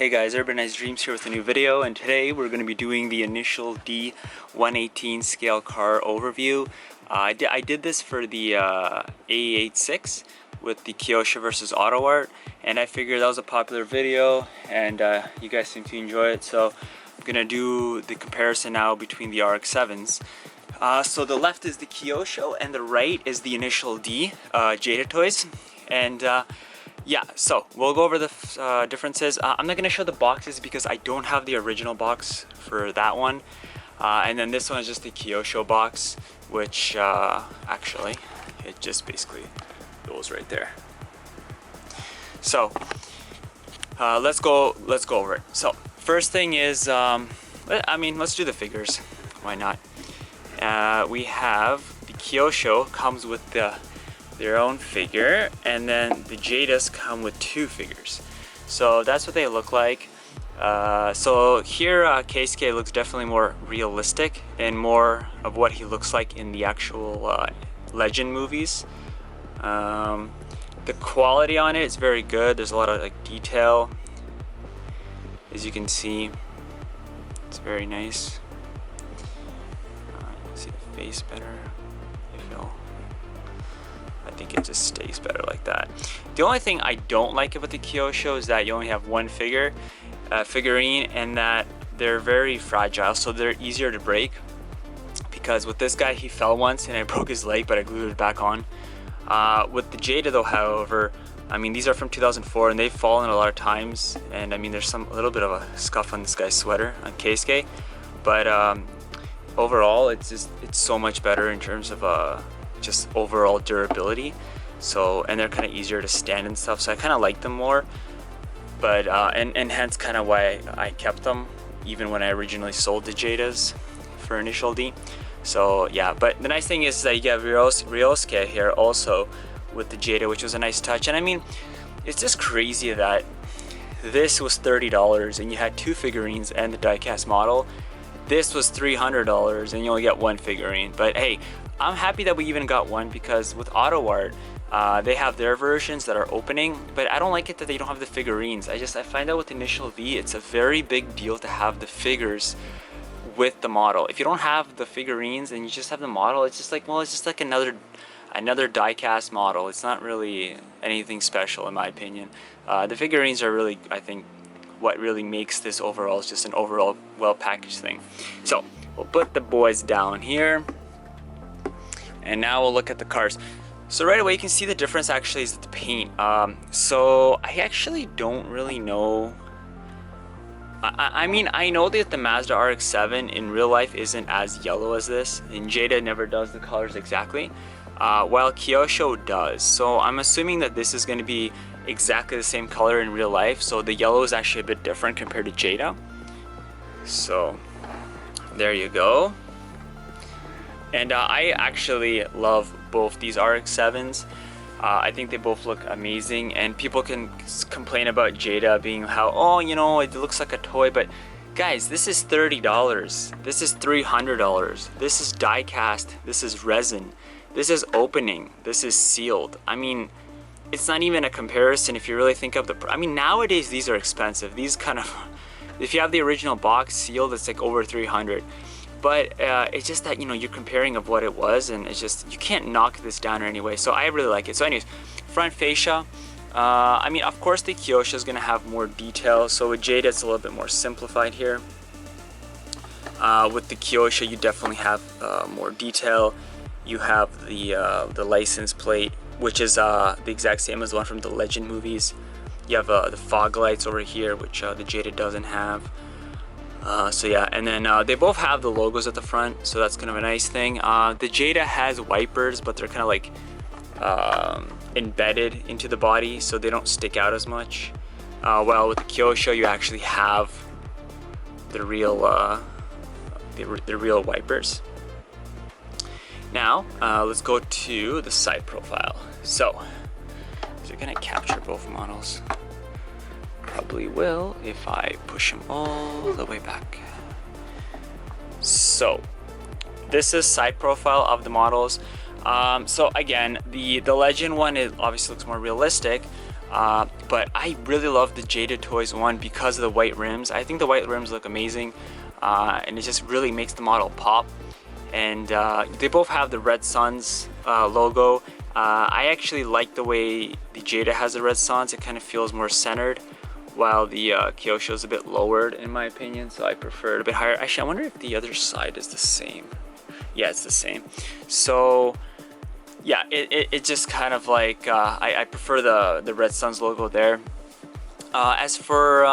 Hey guys, Urban Nice Dreams here with a new video, and today we're going to be doing the initial D118 scale car overview. I did this for the A86 with the Kyosho versus Auto Art, and I figured that was a popular video and you guys seem to enjoy it, so I'm going to do the comparison now between the RX-7s. So the left is the Kyosho and the right is the initial D, Jada toys, and yeah, so we'll go over the differences. I'm not going to show the boxes because I don't have the original box for that one. And then this one is just the Kyosho box, which actually, it just basically goes right there. So let's go over it. So first thing is, let's do the figures. Why not? We have the Kyosho comes with their own figure, and then the Jadas come with two figures. So that's what they look like. So here Keisuke looks definitely more realistic and more of what he looks like in the actual Legend movies. The quality on it is very good. There's a lot of like detail, as you can see. It's very nice. You can see the face better. I think it just stays better like that. The only thing I don't like about the Kyosho is that you only have one figurine, and that they're very fragile, so they're easier to break. Because with this guy, he fell once and I broke his leg, but I glued it back on. With the Jada though, however, I mean, these are from 2004 and they've fallen a lot of times, and I mean there's a little bit of a scuff on this guy's sweater on Keisuke, but overall it's so much better in terms of just overall durability. So, and they're kind of easier to stand and stuff, so I kind of like them more. But and hence kind of why I kept them even when I originally sold the Jadas for initial D. So yeah, but the nice thing is that you get Ryosuke here also with the Jada, which was a nice touch. And I mean, it's just crazy that this was $30 and you had two figurines and the diecast model. This was $300 and you only get one figurine. But hey, I'm happy that we even got one, because with Auto Art, they have their versions that are opening, but I don't like it that they don't have the figurines. I find out with Initial V, it's a very big deal to have the figures with the model. If you don't have the figurines and you just have the model, it's just like, well, it's just like another diecast model. It's not really anything special in my opinion. The figurines are really, I think, what really makes this overall is just an overall well-packaged thing. So we'll put the boys down here. And now we'll look at the cars. So right away you can see the difference actually is the paint. So I actually don't really know. I mean, I know that the Mazda RX-7 in real life isn't as yellow as this, and Jada never does the colors exactly, while Kyosho does. So I'm assuming that this is going to be exactly the same color in real life, so the yellow is actually a bit different compared to Jada. So there you go. And I actually love both these RX-7s. I think they both look amazing, and people can complain about Jada being how, oh, you know, it looks like a toy, but guys, this is $30. This is $300. This is diecast. This is resin. This is opening. This is sealed. I mean, it's not even a comparison if you really think of I mean, nowadays these are expensive. These kind of, if you have the original box sealed, it's like over $300. But it's just that, you know, you're comparing of what it was, and it's just, you can't knock this down anyway. So I really like it. So anyways, front fascia. I mean, of course the Kyosho is going to have more detail. So with Jada, it's a little bit more simplified here. With the Kyosho, you definitely have more detail. You have the license plate, which is the exact same as the one from the Legend movies. You have the fog lights over here, which the Jada doesn't have. So yeah, and then they both have the logos at the front, so that's kind of a nice thing. The Jada has wipers, but they're kind of like embedded into the body, so they don't stick out as much. While with the Kyosho, you actually have the real wipers. Now let's go to the side profile. So you're gonna capture both models. Probably will if I push them all the way back. So this is side profile of the models. So again, the Legend one, it obviously looks more realistic. but I really love the Jada Toys one because of the white rims. I think the white rims look amazing, and it just really makes the model pop. And they both have the Red Suns logo. I actually like the way the Jada has the Red Suns. It kind of feels more centered, while the Kyosho is a bit lowered in my opinion, so I prefer it a bit higher. Actually, I wonder if the other side is the same. Yeah, it's the same. So yeah, it just kind of like, I prefer the Red Suns logo there. As for,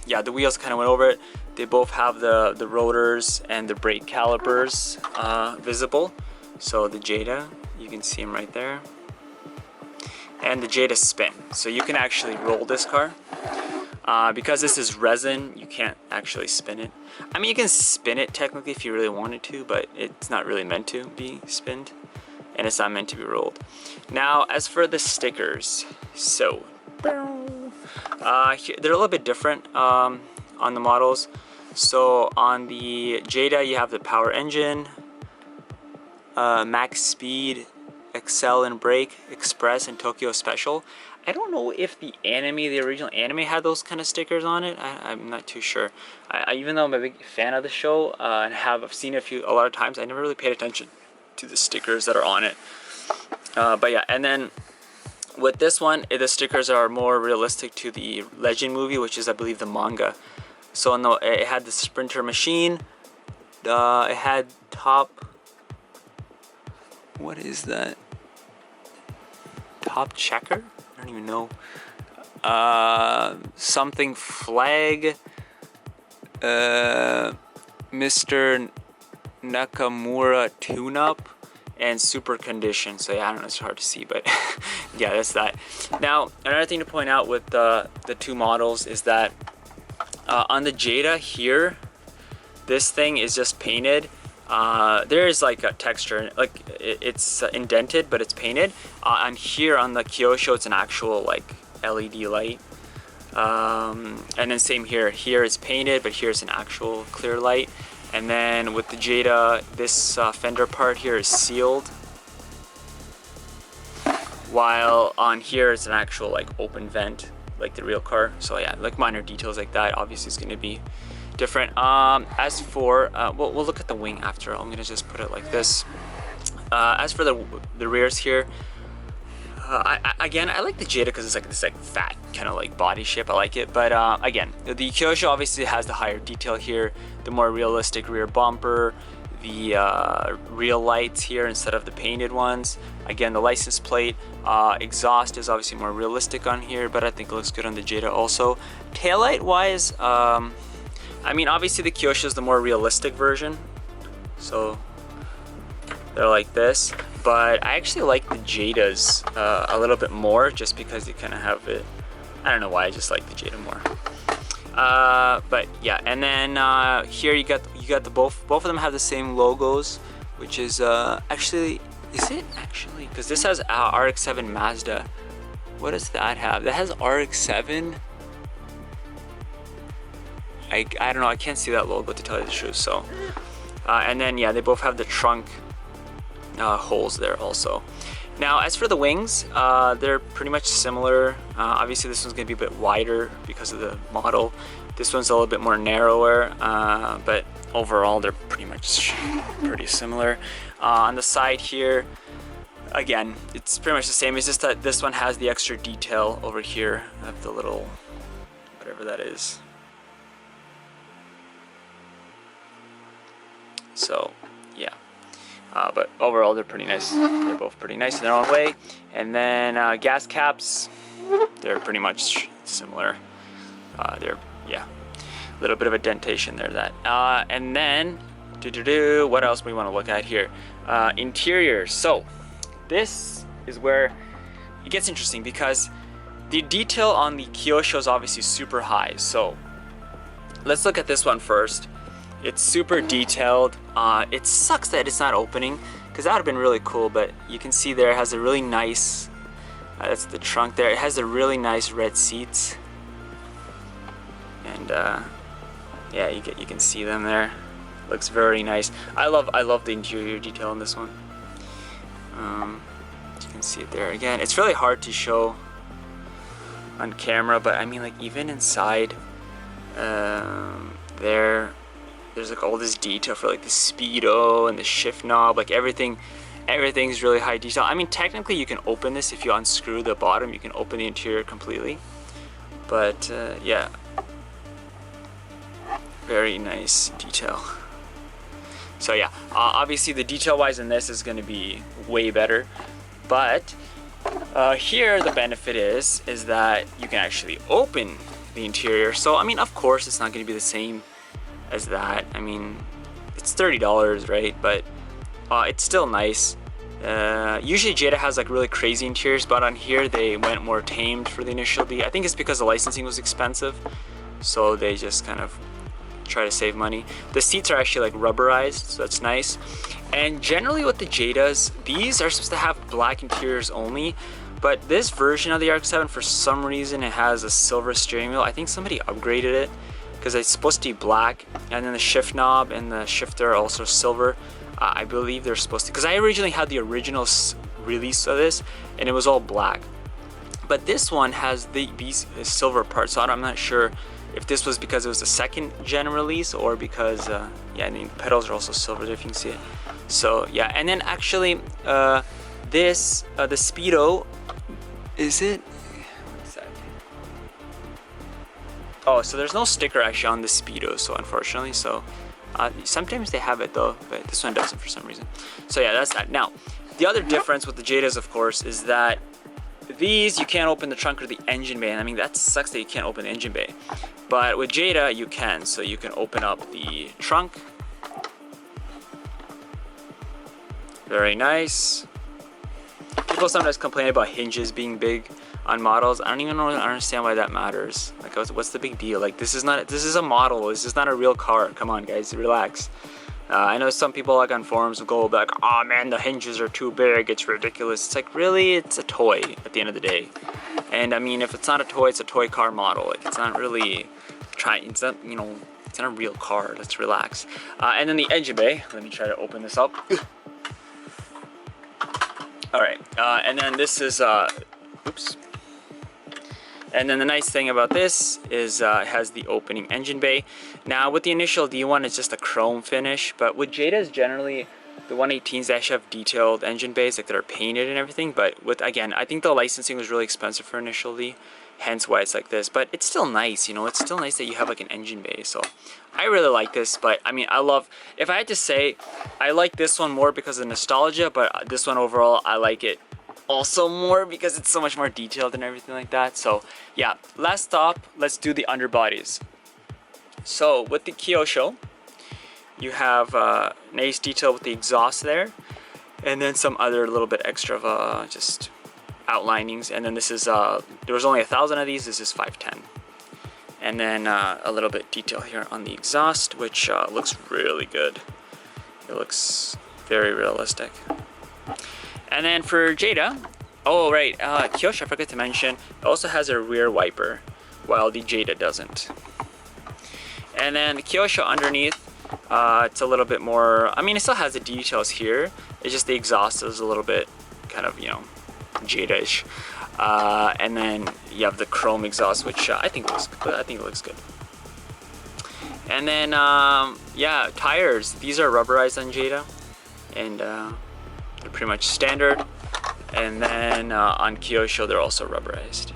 yeah, the wheels, kind of went over it. They both have the rotors and the brake calipers visible. So the Jada, you can see them right there. And the Jada spin. So you can actually roll this car. Because this is resin, you can't actually spin it. I mean, you can spin it technically if you really wanted to, but it's not really meant to be spinned. And it's not meant to be rolled. Now, as for the stickers, so they're a little bit different on the models. So on the Jada, you have the power engine, max speed, excel and brake, express, and Tokyo special. I don't know if the original anime had those kind of stickers on it. I'm not too sure. Even though I'm a big fan of the show and I've seen it a lot of times, I never really paid attention to the stickers that are on it. But yeah, and then with this one, the stickers are more realistic to the Legend movie, which is, I believe, the manga. So it had the Sprinter machine. It had top. What is that? Top checker? I don't even know. Something flag. Mr. Nakamura tune-up. And super condition. So yeah, I don't know, it's hard to see, but yeah, that's that. Now, another thing to point out with the two models is that on the Jada here, this thing is just painted. There is like a texture, like it's indented, but it's painted. And here on the Kyosho, it's an actual like LED light. And then same here. Here it's painted, but here's an actual clear light. And then with the Jada, this fender part here is sealed, while on here it's an actual like open vent, like the real car. So yeah, like minor details like that obviously is going to be different. As for, we'll look at the wing after. I'm going to just put it like this. As for the rears here, again, I like the Jada because it's like this like fat kind of like body shape. I like it, but again, the Kyosho obviously has the higher detail here, the more realistic rear bumper, the real lights here instead of the painted ones. Again, the license plate, exhaust is obviously more realistic on here, but I think it looks good on the Jada also. Taillight wise, I mean, obviously the Kyosho is the more realistic version, so they're like this. But I actually like the Jadas a little bit more, just because you kind of have it. I don't know why, I just like the Jada more. But yeah, and then here you got the both of them have the same logos, which is actually, is it actually? Because this has RX-7 Mazda. What does that have? That has RX-7. I don't know. I can't see that logo to tell you the truth. So, and then yeah, they both have the trunk holes there also. Now, as for the wings, they're pretty much similar. Obviously, this one's going to be a bit wider because of the model. This one's a little bit more narrower, but overall, they're pretty much pretty similar. On the side here, again, it's pretty much the same. It's just that this one has the extra detail over here of the little, whatever that is. So, yeah. But overall, they're pretty nice. They're both pretty nice in their own way. And then gas caps, they're pretty much similar. They're, yeah, a little bit of a dentation there. And then, what else we want to look at here? Interior. So, this is where it gets interesting because the detail on the Kyosho is obviously super high. So, let's look at this one first. It's super detailed. It sucks that it's not opening, because that would have been really cool, but you can see there it has a really nice, that's the trunk there, it has a really nice red seats. And yeah, you can see them there. Looks very nice. I love the interior detail on this one. You can see it there again. It's really hard to show on camera, but I mean, like, even inside there's like all this detail for like the speedo and the shift knob, like everything's really high detail. I mean, technically you can open this. If you unscrew the bottom, you can open the interior completely, but yeah, very nice detail. So yeah, obviously the detail wise in this is going to be way better, but here the benefit is that you can actually open the interior. So I mean, of course it's not going to be the same as that. I mean, it's $30, right? But it's still nice. Usually Jada has like really crazy interiors, but on here they went more tamed for the initial D. I think it's because the licensing was expensive, so they just kind of try to save money. The seats are actually like rubberized, so that's nice. And generally with the Jadas, these are supposed to have black interiors only, but this version of the RX-7, for some reason, it has a silver steering wheel. I think somebody upgraded it because it's supposed to be black, and then the shift knob and the shifter are also silver. I believe they're supposed to, because I originally had the original release of this and it was all black, but this one has these silver parts, so I'm not sure if this was because it was the second gen release or because yeah, I mean, the pedals are also silver there if you can see it. So yeah, and then actually this the speedo, is it, what's that? Oh, so there's no sticker actually on the speedo, so unfortunately, so sometimes they have it though, but this one doesn't for some reason. So yeah, that's that. Now the other difference with the Jadas, of course, is that these, you can't open the trunk or the engine bay, and I mean, that sucks that you can't open the engine bay, but with Jada you can. So you can open up the trunk, very nice. People sometimes complain about hinges being big on models. I don't even understand why that matters. Like, what's the big deal? Like, this is a model, this is not a real car. Come on guys, relax. I know some people like on forums will go like, oh man, the hinges are too big, it's ridiculous. It's like, really, it's a toy at the end of the day. And I mean, if it's not a toy, it's a toy car model. Like, it's not really it's not, you know, it's not a real car. Let's relax. And then the engine bay, let me try to open this up. All right, and then this is oops. And then the nice thing about this is it has the opening engine bay. Now with the initial D1, it's just a chrome finish, but with Jada's generally, the 118s, they actually have detailed engine bays, like that are painted and everything. But with, again, I think the licensing was really expensive for initial D, hence why it's like this. But it's still nice, you know, it's still nice that you have like an engine bay. So I really like this, but I mean, if I had to say, I like this one more because of nostalgia, but this one overall, I like it also more because it's so much more detailed and everything like that. So yeah, last stop, let's do the underbodies. So with the Kyosho, you have nice detail with the exhaust there, and then some other little bit extra of just outlinings. And then this is there was only 1,000 of these, this is 510. And then a little bit detail here on the exhaust, which looks really good. It looks very realistic. And then for Jada, oh right, Kyosho, I forgot to mention, it also has a rear wiper, while the Jada doesn't. And then the Kyosho underneath, it's a little bit more, I mean, it still has the details here, it's just the exhaust is a little bit kind of, you know, Jada-ish. And then you have the chrome exhaust, which I think looks good. I think it looks good. And then, yeah, tires, these are rubberized on Jada, and they're pretty much standard. And then on Kyosho, they're also rubberized.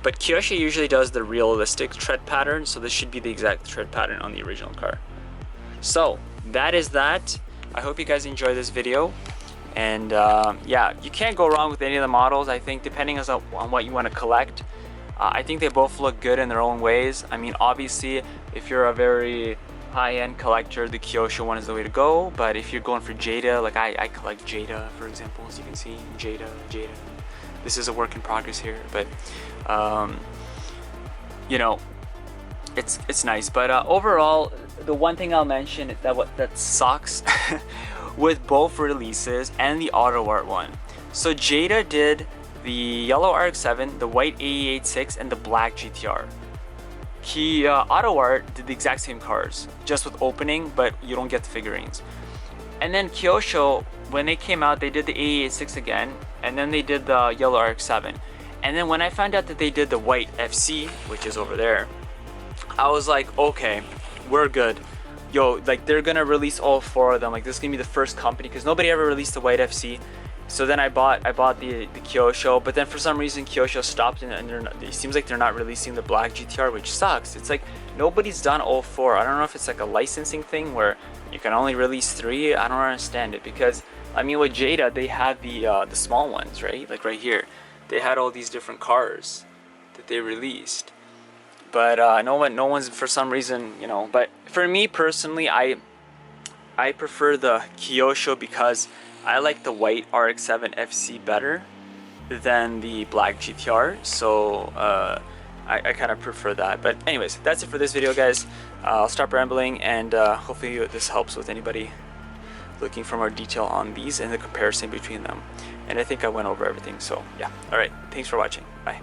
But Kyosho usually does the realistic tread pattern, so this should be the exact tread pattern on the original car. So that is that. I hope you guys enjoy this video. And yeah, you can't go wrong with any of the models, I think, depending on what you want to collect. I think they both look good in their own ways. I mean, obviously, if you're a very high-end collector, the Kyosho one is the way to go. But if you're going for Jada, like I collect Jada, for example, as you can see, Jada. This is a work in progress here, but you know, it's nice. But overall, the one thing I'll mention that sucks with both releases and the Auto Art one. So Jada did the yellow RX-7, the white AE86, and the black GTR. Auto Art did the exact same cars, just with opening, but you don't get the figurines. And then Kyosho, when they came out, they did the AE86 again, and then they did the yellow RX-7. And then when I found out that they did the white FC, which is over there, I was like, okay, we're good. Yo, like they're gonna release all 4 of them. Like this is gonna be the first company, because nobody ever released the white FC. So then I bought the Kyosho, but then for some reason Kyosho stopped, and it seems like they're not releasing the black GTR, which sucks. It's like nobody's done all 4. I don't know if it's like a licensing thing where you can only release 3. I don't understand it, because I mean with Jada they had the small ones, right? Like right here, they had all these different cars that they released. But no one's for some reason, you know. But for me personally, I prefer the Kyosho because I like the white RX-7 FC better than the black GTR. So I kind of prefer that. But anyways, that's it for this video, guys. I'll stop rambling, and hopefully this helps with anybody looking for more detail on these and the comparison between them. And I think I went over everything. So yeah. All right. Thanks for watching. Bye.